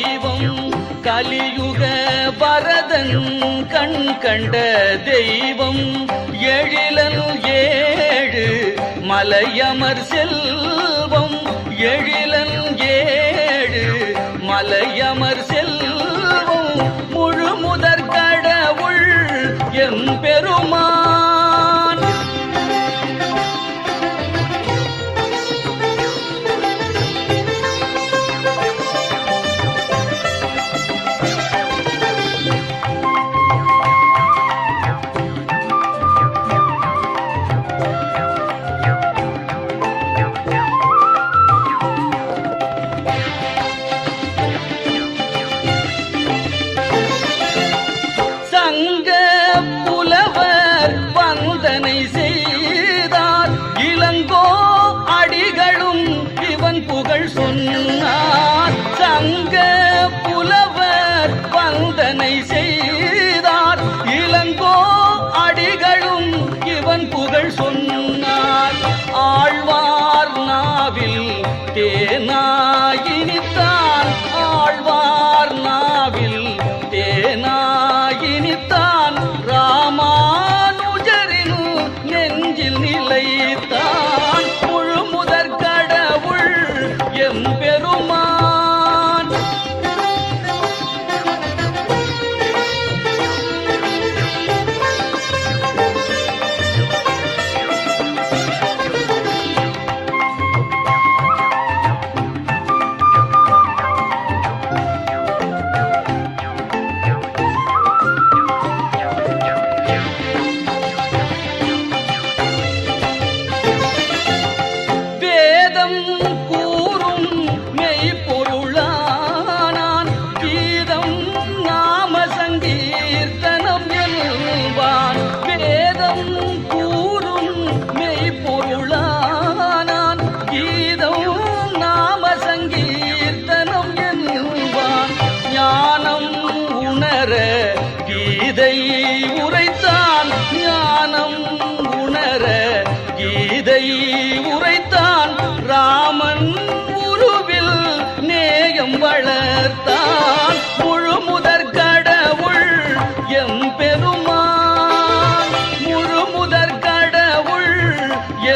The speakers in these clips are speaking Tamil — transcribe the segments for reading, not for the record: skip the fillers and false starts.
தெய்வம் கலியுக வரதன் கண் கண்ட தெய்வம் எழிலன் ஏழு மலையமர் செல்வம் எழிலன் ஏழு மலையமர் செல்வம் முழு முதற் கடவுள் எம்பெருமான். புகழ் சொன்னார் சங்க புலவர் வந்தனை செய்தார் இளங்கோ அடிகளும் இவன் புகழ் சொன்னார். ஆழ்வார் நாவில் தேனாயினித்தான் ஆழ்வார் நாவில் தேனாயினித்தான் ராமானுஜரின் நெஞ்சில் நிலைத்தான் முழு முதற் கடவுள் எம்பெருமான். கீதை உரைத்தான் ஞானம் உணர கீதை உரைத்தான் ராமன் உருவில் நேயம் வளர்த்தான் முழு முதற் கடவுள் எம்பெருமான் முழு முதற் கடவுள்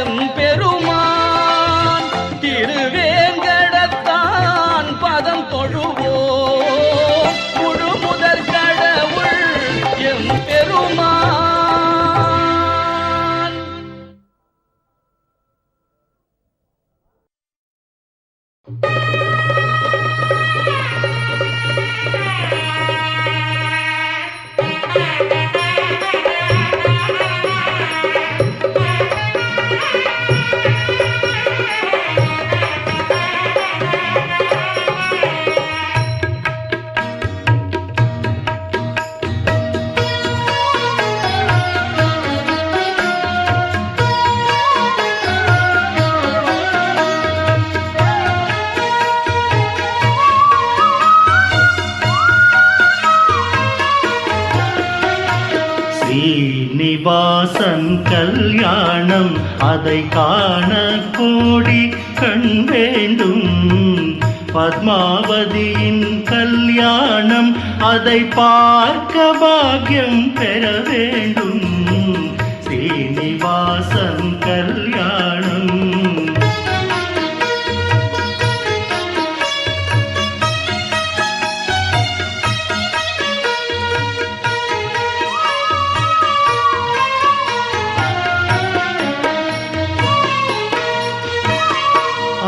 எம்பெருமான். திருவேங்கடத்தான் பதம் தொழுவோம் முழு முதற் கடவுள் எம்பெருமான். ஸ்ரீனிவாசன் கல்யாணம் அதை காண கோடி கண் வேண்டும். பத்மாவதியின் கல்யாணம் அதை பார்க்க பாக்கியம் பெற வேண்டும். ஸ்ரீனிவாசன் கல்யாணம்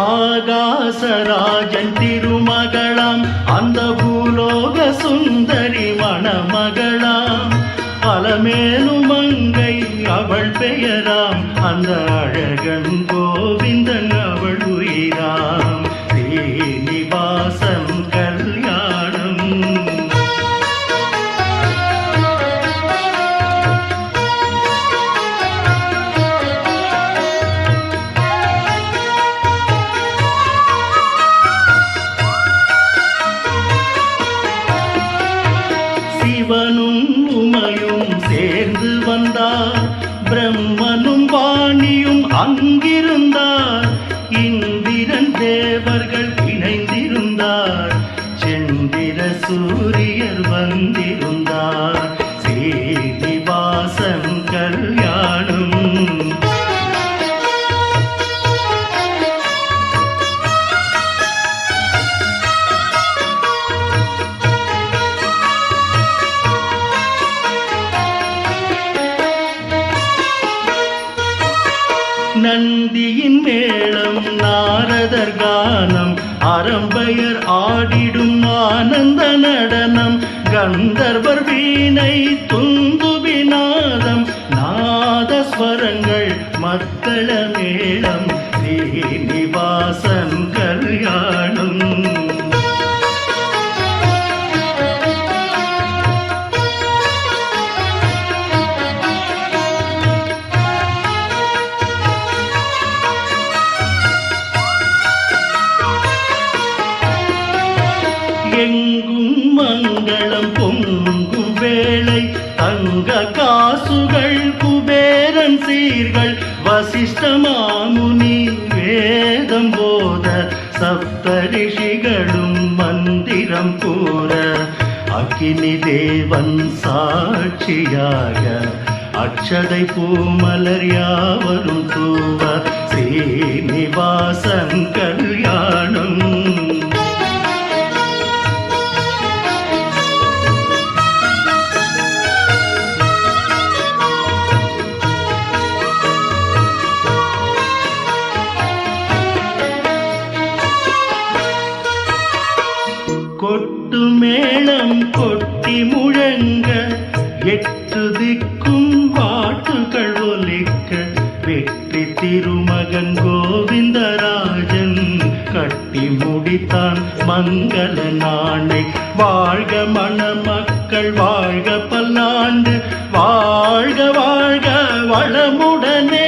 ஆகாசராஜன் திருமகளாம் அந்த பூலோக சுந்தரி மணமகளாம் அலமேலும் மங்கை அவள் பெயராம் அந்த அழகன் கோவிந்தன் அவள் உயிராம். ஸ்ரீனிவாசன் கல்யாணம் சிவனும் உமையும் சேர்ந்து வந்தார் பிரம்மனும் வாணியும் அங்கிருந்தார். சந்திர சூரியர் வந்திருந்தார் ஸ்ரீனிவாசன் கல்யாணம். நந்தியின் மேளம் நாரதர் கானம் அரம்பையர் ஆடிடும் ஆனந்த நடனம் கந்தர்வர் வீணை துந்துபிநாதம் நாதஸ்வரங்கள் மத்தள மேளம் ஸ்ரீனிவாசன் கல்யாணம். எங்கும் மங்களம் பொங்கும் வேளை தங்க காசுகள் குபேரன் சீர்கள் வசிஷ்ட மாமுனி வேதம் போத சப்தரிஷிகளும் மந்திரம் கூற அக்கினி தேவன் சாட்சியாக அக்ஷதை பூமலர் யாவரும் தூவ ஸ்ரீனிவாசன் கல்யாணம். கொட்டு மேளம் கொட்டி முழங்க எட்டு திக்கும் பாட்டுகள் ஒலிக்க வெற்றி திருமகன் கோவிந்தராஜன் கட்டி முடித்தான் மங்கள நாளை. வாழ்க மணமக்கள் வாழ்க பல்லாண்டு வாழ்க வாழ்க வளமுடனே.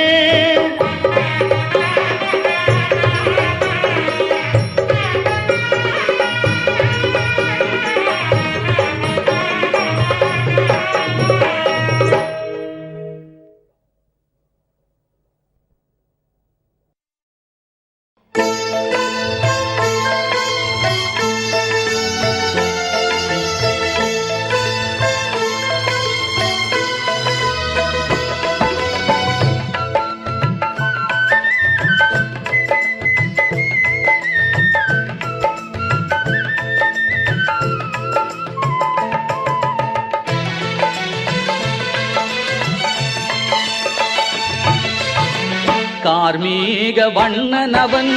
கார்மீக வண்ணனவன்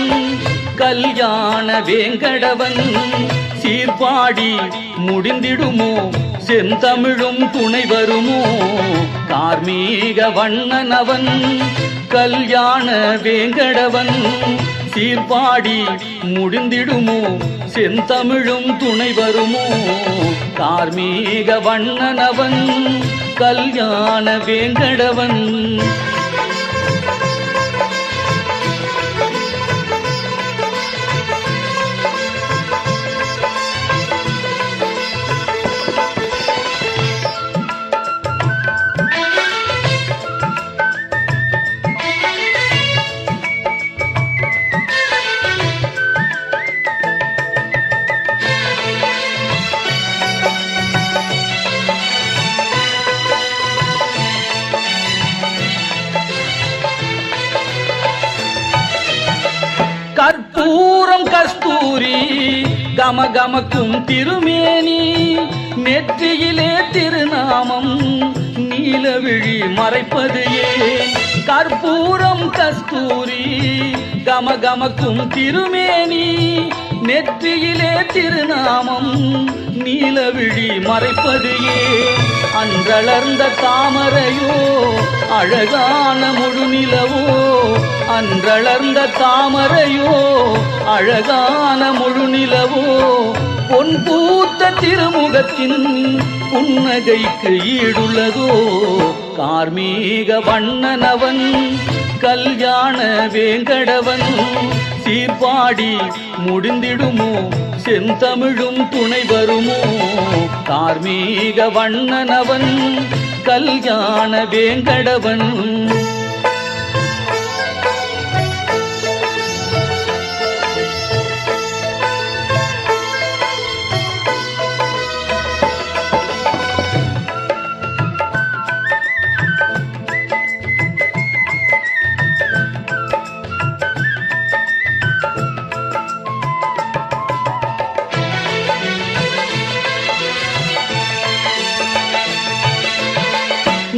கல்யாண வேங்கடவன் சீர்பாடி முடிந்திடுமோ செந்தமிழும் துணை வருமோ. கார்மீக வண்ணனவன் கல்யாண வேங்கடவன் சீர்பாடி முடிந்திடுமோ செந்தமிழும் துணை வருமோ. கார்மீக வண்ணனவன் கல்யாண வேங்கடவன். கற்பூரம் கஸ்தூரி கமகமக்கும் திருமேனி நெற்றியிலே திருநாமம் நீலவிழி மறைப்பது ஏன். கற்பூரம் கஸ்தூரி கமகமக்கும் திருமேனி நெற்றியிலே திருநாமம் நீலவிழி மறைப்பது ஏன். அன்றளர்ந்த தாமரையோ அழகான முழுநிலவோ அன்றளர்ந்த தாமரையோ அழகான முழுநிலவோ பொன் பூத்த திருமுகத்தின் புன்னகைக்கு ஈடுள்ளதோ. கார்மீக வண்ணனவன் கல்யாண வேங்கடவன் சீர்பாடி முடிந்திடுமோ செந்தமிழும் துணை வருமோ. கார்மீக வண்ணனவன் கல்யாண வேங்கடவன்.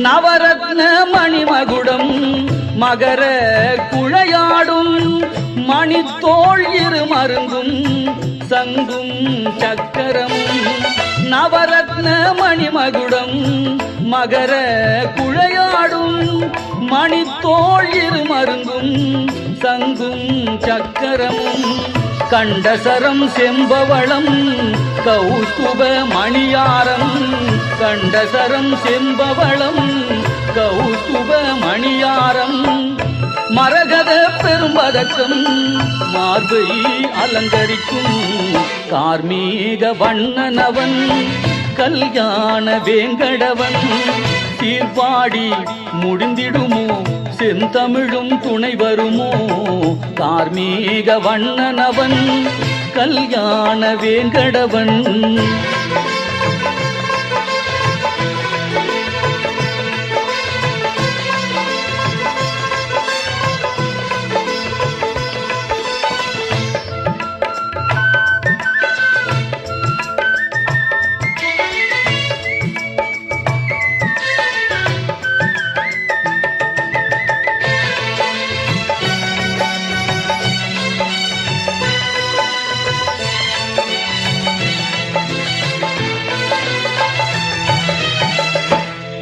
நவரத்ன மணிமகுடம் மகர குழையாடும் மணித்தோள் இரு மருங்கும் சங்கும் சக்கரமும் நவரத்ன மணிமகுடம் மகர குழையாடும் மணித்தோள் இரு மருங்கும் சங்கும் சக்கரமும் கண்டசரம் செம்பவளம் கௌஸ்துப மணியாரம் கண்டசரம் செம்பவளம் கௌஸ்துப மணியாரம் மரகத பெரும்பதக்கம் மார்பை அலங்கரிக்கும் கார்மீக வண்ணனவன் கல்யாண வேங்கடவன் சீர்பாடி முடிந்திடுமோ செந்தமிழும் துணை வருமோ கார்மீக வண்ணனவன் கல்யாண வேங்கடவன்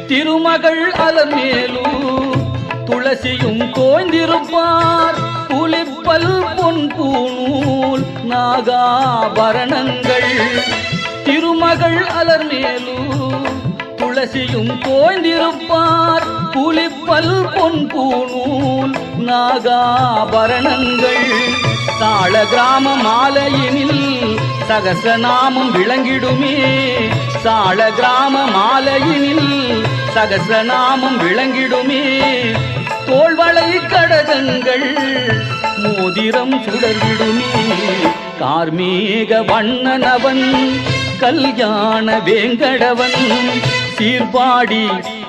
திருமகள் அலர்மேலு துளசியும் தோய்ந்திருப்பார் புலிப்பல் பொன் பூணூல் நாகாபரணங்கள் திருமகள் அலர்மேலு துளசியும் தோய்ந்திருப்பார் புலிப்பல் பொன் பூணூல் நாகாபரணங்கள் தாள கிராம மாலையினில் சகசநாமம் விளங்கிடுமே சாள கிராம மாலையினில் சகசநாமம் விளங்கிடுமே தோள்வளை கடகங்கள் மோதிரம் சுடர்விடுமே கார்மீக வண்ணனவன் கல்யாண வேங்கடவன் சீர்பாடி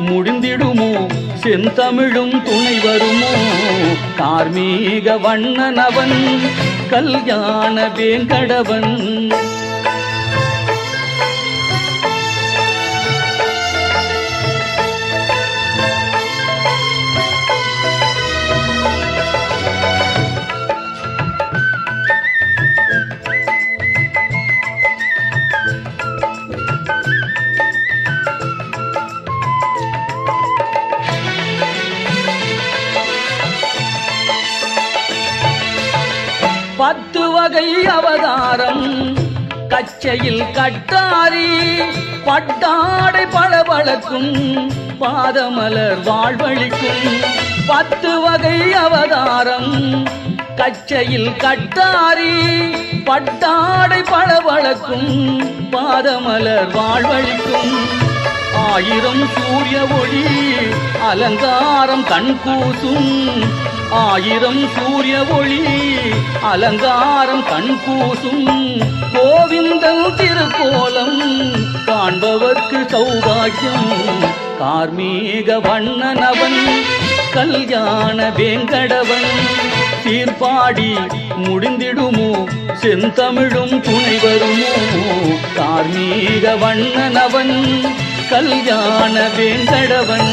முடிந்திடுமோ செந்தமிழும் துணை வருமோ கார்மீக வண்ணனவன் கல்யாண வேங்கடவன் பத்து வகை அவதாரம் கச்சையில் கட்டாரி பட்டாடை பளபளக்கும் பாதமலர் வாழ்வழிக்கும் பத்து வகை அவதாரம் கச்சையில் கட்டாரி பட்டாடை பளபளக்கும் பாதமலர் வாழ்வழிக்கும் ஆயிரம் சூரிய ஒளி அலங்காரம் கண்கூசும் ஆயிரம் சூரிய ஒளி அலங்காரம் கண்கூசும் கோவிந்தன் திருக்கோலம் காண்பவர்க்கு சௌபாக்கியம் கார்மீக வண்ணனவன் கல்யாண வேங்கடவன் சீர்பாடி முடிந்திடுமோ செந்தமிழும் துணை வருமோ கார்மீக வண்ணனவன் கல்யாண வேங்கடவன்